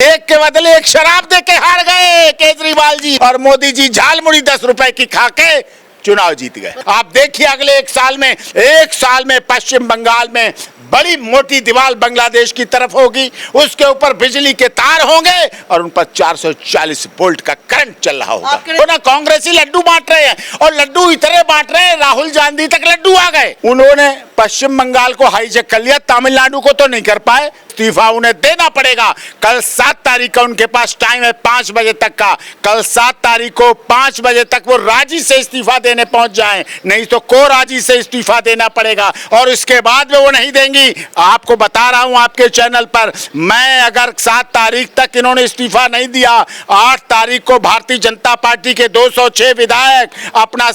एक के बदले एक शराब दे के हार गए केजरीवाल जी, और मोदी जी झालमुड़ी 10 रुपए की खा के चुनाव जीत गए। आप देखिए अगले एक साल में पश्चिम बंगाल में बड़ी मोटी दीवार बांग्लादेश की तरफ होगी, उसके ऊपर बिजली के तार होंगे और उन पर 440 वोल्ट का करंट चल रहा होगा। तो ना कांग्रेसी लड्डू बांट रहे हैं, और लड्डू इतने बांट रहे हैं राहुल गांधी तक लड्डू आ गए। उन्होंने पश्चिम बंगाल को हाईजैक कर लिया, तमिलनाडु को तो नहीं कर पाए, इस्तीफा उन्हें देना पड़ेगा। कल 7 तारीख का उनके पास टाइम है 5 बजे तक का। कल 7 तारीख को 5 बजे तक वो रांची से इस्तीफा देने पहुंच जाएं, नहीं तो को रांची से इस्तीफा देना पड़ेगा, और इसके बाद में वो नहीं देंगी। आपको बता रहा हूं आपके चैनल पर, मैं अगर 7 तारीख तक इन्होंने इस्तीफा नहीं दिया, 8 तारीख को भारतीय जनता पार्टी के 206 विधायक अपना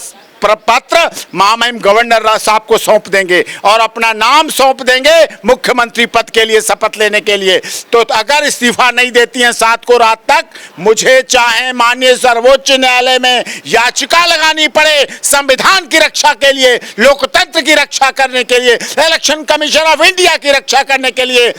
पत्र महामहिम गवर्नर साहब को सौंप देंगे और अपना नाम सौंप देंगे मुख्यमंत्री पद के लिए शपथ लेने के लिए। तो अगर इस्तीफा नहीं देती हैं 7 को रात तक, मुझे चाहे माननीय सर्वोच्च न्यायालय में याचिका लगानी पड़े संविधान की रक्षा के लिए, लोकतंत्र की रक्षा करने के लिए, इलेक्शन कमीशन ऑफ इंडिया की रक्षा करने के लिए,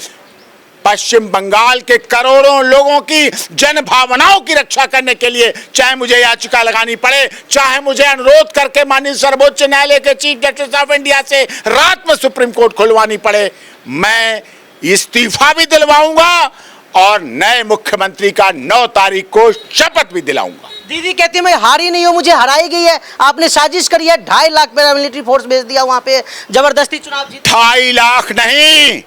पश्चिम बंगाल के करोड़ों लोगों की जन भावनाओं की रक्षा करने के लिए, चाहे मुझे याचिका लगानी पड़े, चाहे मुझे अनुरोध करके माननीय सर्वोच्च न्यायालय के चीफ जस्टिस ऑफ इंडिया से रात में सुप्रीम कोर्ट खुलवानी पड़े, मैं इस्तीफा भी दिलवाऊंगा और नए मुख्यमंत्री का 9 तारीख को शपथ भी दिलाऊंगा। दीदी कहती है मैं हारी नहीं हूं, मुझे हराई गई है, आपने साजिश करी है, 2.5 लाख पैरामिलिट्री फोर्स भेज दिया वहां पे, जबरदस्ती चुनाव जीत। 2.5 लाख नहीं,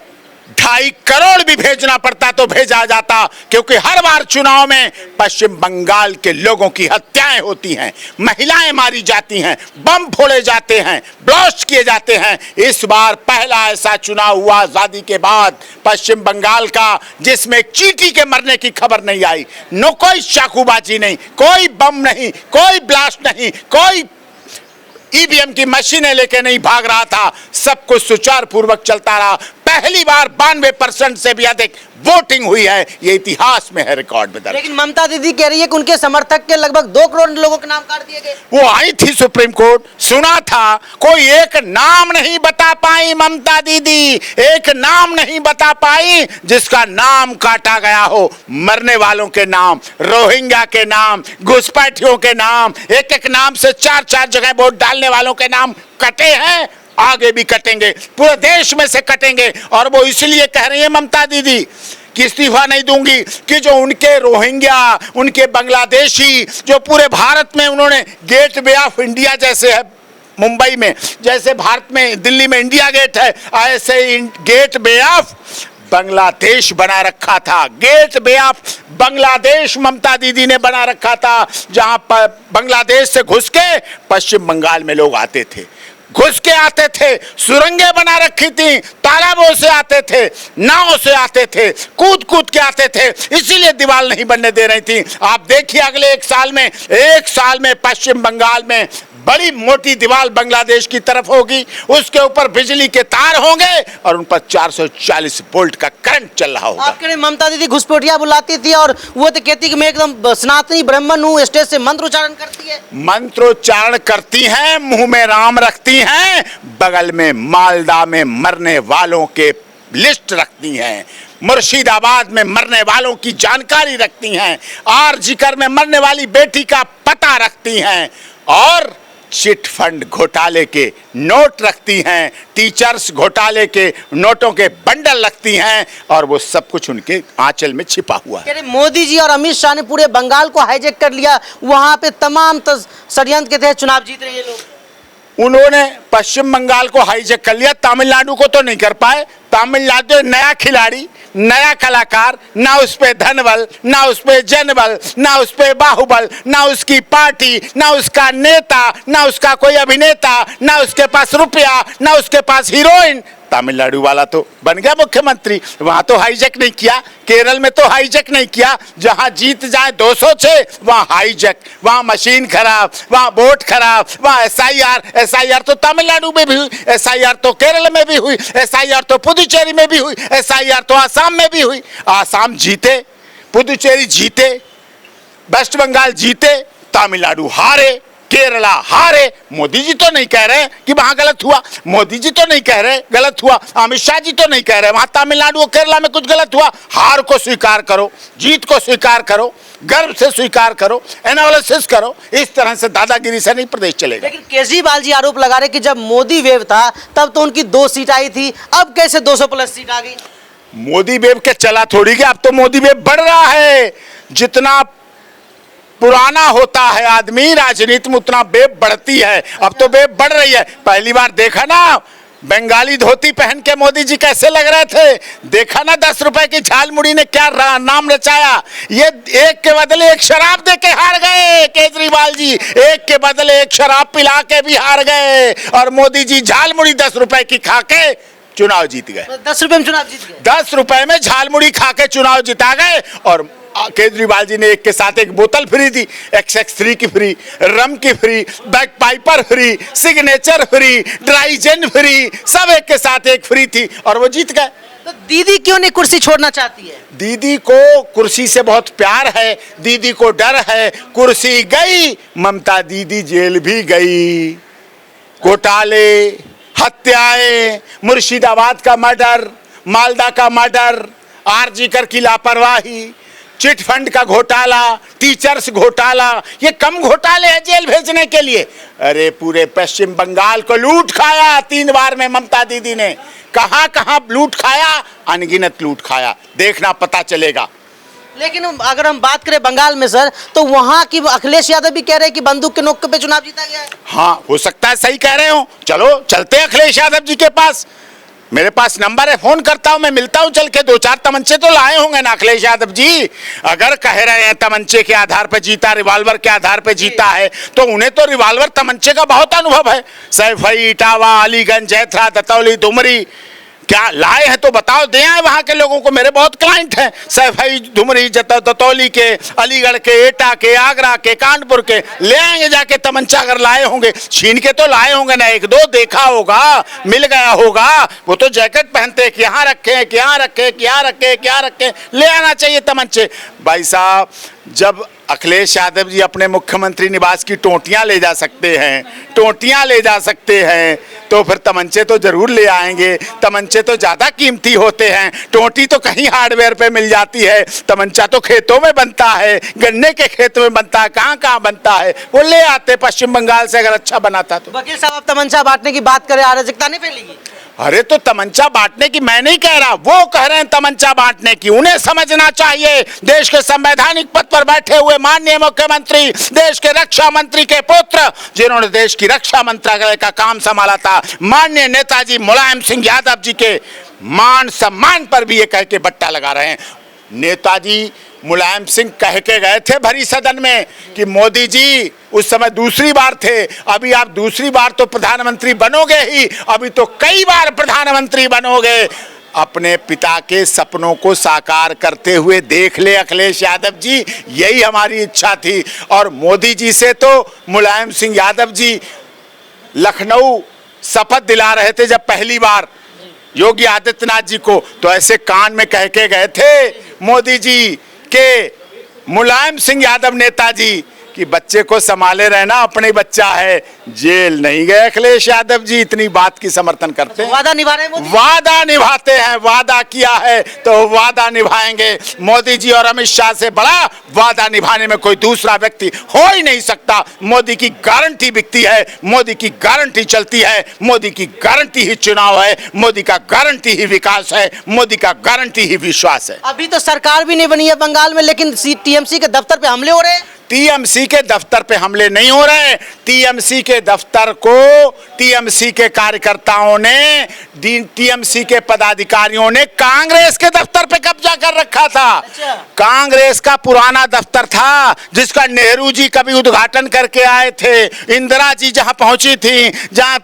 2.5 करोड़ भी भेजना पड़ता तो भेजा जाता, क्योंकि हर बार चुनाव में पश्चिम बंगाल के लोगों की हत्याएं होती हैं, महिलाएं मारी जाती हैं, बम फोड़े जाते हैं, ब्लास्ट किए जाते हैं। इस बार पहला ऐसा चुनाव हुआ आजादी के बाद पश्चिम बंगाल का जिसमें चींटी के मरने की खबर नहीं आई, न कोई चाकूबाजी नहीं, कोई बम नहीं, कोई ब्लास्ट नहीं, कोई ईवीएम की मशीनें लेके नहीं भाग रहा था, सब कुछ सुचारू पूर्वक चलता रहा। पहली बार 92% से भी अधिक वोटिंग हुई है, ये इतिहास में है, रिकॉर्ड में दर्ज। लेकिन ममता दीदी कह रही है कि उनके समर्थक के लगभग 2 करोड़ लोगों के नाम काट दिए गए। वो आई थी सुप्रीम कोर्ट, सुना था, कोई एक नाम नहीं बता पाई ममता दीदी, एक नाम नहीं बता पाई जिसका नाम काटा गया हो। मरने वालों के नाम, रोहिंग्या के नाम, घुसपैठियों के नाम, एक नाम से 4 जगह वोट डालने वालों के नाम कटे हैं, आगे भी कटेंगे, पूरे देश में से कटेंगे। और वो इसलिए कह रही है ममता दीदी कि इस्तीफा नहीं दूंगी कि जो उनके रोहिंग्या, उनके बांग्लादेशी, जो पूरे भारत में उन्होंने गेट वे ऑफ इंडिया जैसे है मुंबई में, जैसे भारत में दिल्ली में इंडिया गेट है, ऐसे गेट वे ऑफ बांग्लादेश बना रखा था। गेट वे ऑफ बांग्लादेश ममता दीदी ने बना रखा था, जहां पर बांग्लादेश से घुस के पश्चिम बंगाल में लोग आते थे, घुस के आते थे, सुरंगें बना रखी थी, तालाबों से आते थे, नावों से आते थे, कूद कूद के आते थे, इसीलिए दीवार नहीं बनने दे रही थी। आप देखिए अगले एक साल में पश्चिम बंगाल में बड़ी मोटी दीवार बांग्लादेश की तरफ होगी, उसके ऊपर बिजली के तार होंगे और उन पर 440 वोल्ट का करंट चल रहा होगा। आप कह रहे ममता दीदी घुसपैठिया बुलाती थी और वो तो कहती कि मैं एकदम सनातनी ब्राह्मण हूँ, स्टेज से मंत्रोच्चारण करती है। मंत्रोच्चारण करती हैं, मुंह में राम रखती हैं, बगल में मालदा में मरने वालों के लिस्ट रखती हैं, मुर्शिदाबाद में मरने वालों की जानकारी रखती हैं, आरजीकर में मरने वाली बेटी का पता रखती हैं, और चिट फंड घोटाले के नोट रखती हैं, टीचर्स घोटाले के नोटों के बंडल रखती हैं, और वो सब कुछ उनके आंचल में छिपा हुआ है। मोदी जी और अमित शाह ने पूरे बंगाल को हाईजैक कर लिया, वहां पे तमाम षड्यंत्र के तहत चुनाव जीत रहे हैं लोग। उन्होंने पश्चिम बंगाल को हाईजैक कर लिया, तमिलनाडु को तो नहीं कर पाए। तमिलनाडु नया खिलाड़ी, नया कलाकार, ना उस पे धनबल, ना उस पे जनबल, ना उस पे बाहुबल, ना उसकी पार्टी, ना उसका नेता, ना उसका कोई अभिनेता, ना उसके पास रुपया, ना उसके पास हीरोइन। तमिलनाडु वाला तो बन गया मुख्यमंत्री, वहां तो हाईजैक नहीं किया, केरल में तो हाईजैक नहीं किया, जहां जीत जाए 206 वहां हाईजैक, वहां मशीन खराब, वहां वोट खराब, वहां एसआईआर तो तमिलनाडु में भी हुई, एसआईआर तो केरल में भी हुई, एसआईआर तो पुदुचेरी में भी हुई, एसआईआर तो आसाम में भी हुई। आसाम जीते, पुदुचेरी जीते, वेस्ट बंगाल जीते, तमिलनाडु हारे। केरला हारे, मोदी जी तो नहीं कह रहे कि वहां गलत हुआ, मोदी जी तो नहीं कह रहे गलत हुआ, अमित शाह जी तो नहीं कह रहे वहां तमिलनाडु और केरला में कुछ गलत हुआ। हार को स्वीकार करो, जीत को स्वीकार करो, गर्व से स्वीकार करो, एनालिसिस करो। इस तरह से दादागिरी से नहीं प्रदेश चलेगा। लेकिन केजरीवाल जी आरोप लगा रहे कि जब मोदी वेव था तब तो उनकी 2 सीट आई थी, अब कैसे 200 प्लस सीट आ गई? मोदी वेव के चला थोड़ी गया, अब तो मोदी वेव बढ़ रहा है। जितना पुराना होता है आदमी राजनीति में उतना वेव बढ़ती है। अब तो वेव बढ़ रही है। पहली बार देखा ना बंगाली धोती पहन के मोदी जी कैसे लग रहे थे, देखा ना 10 रुपए की झालमुड़ी ने क्या नाम रचाया। ये एक के बदले एक शराब दे के हार गए केजरीवाल जी, एक के बदले एक शराब पिला के भी हार गए, और मोदी जी झालमुड़ी 10 रुपए की खा के चुनाव जीत गए। 10 रुपए में चुनाव जीत गए। 10 रुपए में झालमुड़ी खा के चुनाव जिता गए। और केजरीवाल जी ने एक के साथ एक बोतल फ्री दी, XX3 की फ्री, रम की free, Bagpiper free, signature free, dry gin free, सब एक के साथ एक फ्री थी और वो जीत गए। तो दीदी क्यों नहीं कुर्सी छोड़ना चाहती है? दीदी को कुर्सी से बहुत प्यार है, दीदी को डर है। कुर्सी गई, ममता दीदी जेल भी गई। घोटाले, हत्याएं, मुर्शिदाबाद का मर्डर, मालदा का मर्डर, RG कर की लापरवाही, चिट फंड का घोटाला, टीचर्स घोटाला, ये कम घोटाले हैं जेल भेजने के लिए? अरे पूरे पश्चिम बंगाल को लूट खाया 3 बार में ममता दीदी ने। कहां कहां लूट खाया, अनगिनत लूट खाया, देखना पता चलेगा। लेकिन अगर हम बात करें बंगाल में सर, तो वहां की अखिलेश यादव भी कह रहे हैं कि बंदूक के नोक पे चुनाव जीता गया है। हाँ हो सकता है, सही कह रहे हो। चलो चलते हैं अखिलेश यादव जी के पास, मेरे पास नंबर है, फोन करता हूं, मैं मिलता हूं चल के। 2-4 तमंचे तो लाए होंगे ना अखिलेश यादव जी। अगर कह रहे हैं तमंचे के आधार पर जीता, रिवॉल्वर के आधार पर जीता है, तो उन्हें तो रिवॉल्वर तमंचे का बहुत अनुभव है। सैफई, इटावा, अलीगंज, जैथरा, दतौली, धुमरी, क्या लाए हैं तो बताओ, दे आए वहां के लोगों को। मेरे बहुत क्लाइंट हैं सैफई, धुमरी, दतौली के, अलीगढ़ के, एटा के, आगरा के, कानपुर के। ले आएंगे जाके तमंचा, अगर लाए होंगे, छीन के तो लाए होंगे ना, 1-2 देखा होगा, मिल गया होगा। वो तो जैकेट पहनते कि यहाँ रखे, यहाँ रखे, यहाँ रखे, क्या रखे, ले आना चाहिए तमंचे। भाई साहब, जब अखिलेश यादव जी अपने मुख्यमंत्री निवास की टोंटियां ले जा सकते हैं, टोंटियां ले जा सकते हैं, तो फिर तमंचे तो जरूर ले आएंगे। तमंचे तो ज्यादा कीमती होते हैं, टोंटी तो कहीं हार्डवेयर पे मिल जाती है, तमंचा तो खेतों में बनता है, गन्ने के खेत में बनता है, कहाँ कहाँ बनता है। वो ले आते पश्चिम बंगाल से, अगर अच्छा बनाता तो। वकील साहब, आप तमंचा बांटने की बात करें, अराजकता नहीं फैलेगी? अरे तो तमंचा बांटने की मैं नहीं कह रहा, वो कह रहे हैं तमंचा बांटने की। उन्हें समझना चाहिए, देश के संवैधानिक पद पर बैठे हुए माननीय मुख्यमंत्री, देश के रक्षा मंत्री के पुत्र, जिन्होंने देश की रक्षा मंत्रालय का काम संभाला था, माननीय नेताजी मुलायम सिंह यादव जी के मान सम्मान पर भी ये कह के बट्टा लगा रहे हैं। नेताजी मुलायम सिंह कह के गए थे भरी सदन में कि मोदी जी उस समय दूसरी बार थे, अभी आप दूसरी बार तो प्रधानमंत्री बनोगे ही, अभी तो कई बार प्रधानमंत्री बनोगे। अपने पिता के सपनों को साकार करते हुए देख ले अखिलेश यादव जी, यही हमारी इच्छा थी। और मोदी जी से तो मुलायम सिंह यादव जी लखनऊ शपथ दिला रहे थे जब पहली बार योगी आदित्यनाथ जी को, तो ऐसे कान में कह के गए थे मोदी जी के मुलायम सिंह यादव नेताजी कि बच्चे को संभाले रहना, अपने बच्चा है। जेल नहीं गए अखिलेश यादव जी, इतनी बात की समर्थन करते हैं। वादा निभा रहे हैं मोदी? वादा निभाते हैं, वादा किया है तो वादा निभाएंगे। मोदी जी और अमित शाह से बड़ा वादा निभाने में कोई दूसरा व्यक्ति हो ही नहीं सकता। मोदी की गारंटी बिकती है, मोदी की गारंटी चलती है, मोदी की गारंटी ही चुनाव है, मोदी का गारंटी ही विकास है, मोदी का गारंटी ही विश्वास है। अभी तो सरकार भी नहीं बनी है बंगाल में, लेकिन TMC के दफ्तर पे हमले हो रहे हैं। TMC के दफ्तर पे हमले नहीं हो रहे। TMC के दफ्तर को TMC के कार्यकर्ताओं ने, TMC के पदाधिकारियों ने कांग्रेस के दफ्तर पे कब्जा कर रखा था। अच्छा। कांग्रेस का पुराना दफ्तर था जिसका नेहरू जी कभी उद्घाटन करके आए थे, इंदिरा जी जहां पहुंची थी, जहां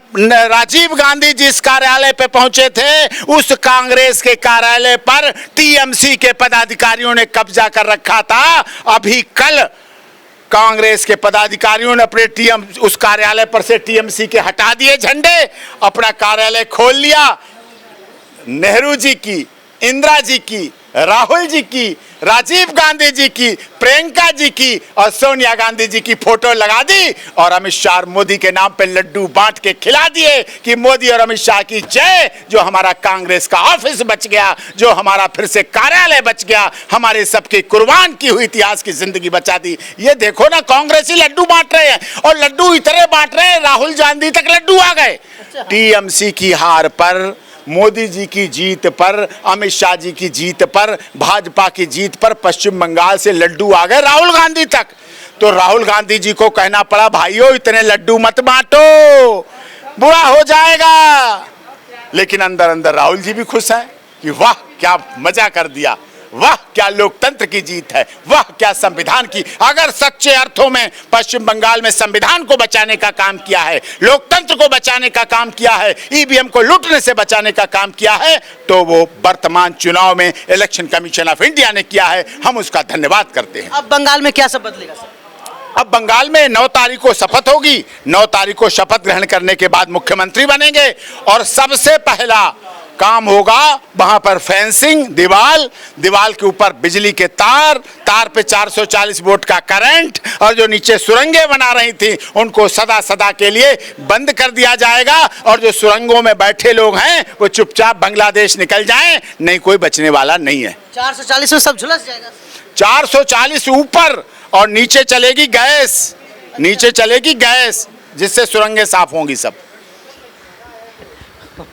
राजीव गांधी जिस कार्यालय पे पहुंचे थे, उस कांग्रेस के कार्यालय पर TMC के पदाधिकारियों ने कब्जा कर रखा था। अभी कल कांग्रेस के पदाधिकारियों ने अपने उस कार्यालय पर से TMC के हटा दिए झंडे, अपना कार्यालय खोल लिया। नेहरू जी की, इंदिरा जी की, राहुल जी की, राजीव गांधी जी की, प्रियंका जी की और सोनिया गांधी जी की फोटो लगा दी और अमित शाह और मोदी के नाम पे लड्डू बांट के खिला दिए कि मोदी और अमित शाह की जय। जो हमारा कांग्रेस का ऑफिस बच गया, जो हमारा फिर से कार्यालय बच गया, हमारे सबके कुर्बान की हुई इतिहास की जिंदगी बचा दी। ये देखो ना, कांग्रेसी लड्डू बांट रहे हैं और लड्डू इतने बांट रहे हैं राहुल गांधी तक लड्डू आ गए। टीएमसी की हार पर, मोदी जी की जीत पर, अमित शाह जी की जीत पर, भाजपा की जीत पर पश्चिम बंगाल से लड्डू आ गए राहुल गांधी तक। तो राहुल गांधी जी को कहना पड़ा, भाइयों इतने लड्डू मत बांटो, बुरा हो जाएगा। लेकिन अंदर अंदर राहुल जी भी खुश हैं कि वाह क्या मजा कर दिया, वाह क्या लोकतंत्र की जीत है, वाह क्या संविधान की। अगर सच्चे अर्थों में पश्चिम बंगाल में संविधान को बचाने का काम किया है, लोकतंत्र को बचाने का काम किया है, ईवीएम को लूटने से बचाने का काम किया है, तो वो वर्तमान चुनाव में इलेक्शन कमीशन ऑफ इंडिया ने किया है। हम उसका धन्यवाद करते हैं। अब बंगाल में क्या सब बदलेगा सर? अब बंगाल में 9 तारीख को शपथ होगी। 9 तारीख को शपथ ग्रहण करने के बाद मुख्यमंत्री बनेंगे और सबसे पहला काम होगा वहां पर फेंसिंग, दीवाल के ऊपर बिजली के तार पे 440 वोल्ट का करंट, और जो नीचे सुरंगें बना रही थी उनको सदा के लिए बंद कर दिया जाएगा। और जो सुरंगों में बैठे लोग हैं वो चुपचाप बांग्लादेश निकल जाएं, नहीं कोई बचने वाला नहीं है। 440 में सब झुलस जाएगा। 440 ऊपर और नीचे चलेगी गैस जिससे सुरंगें साफ होंगी सब।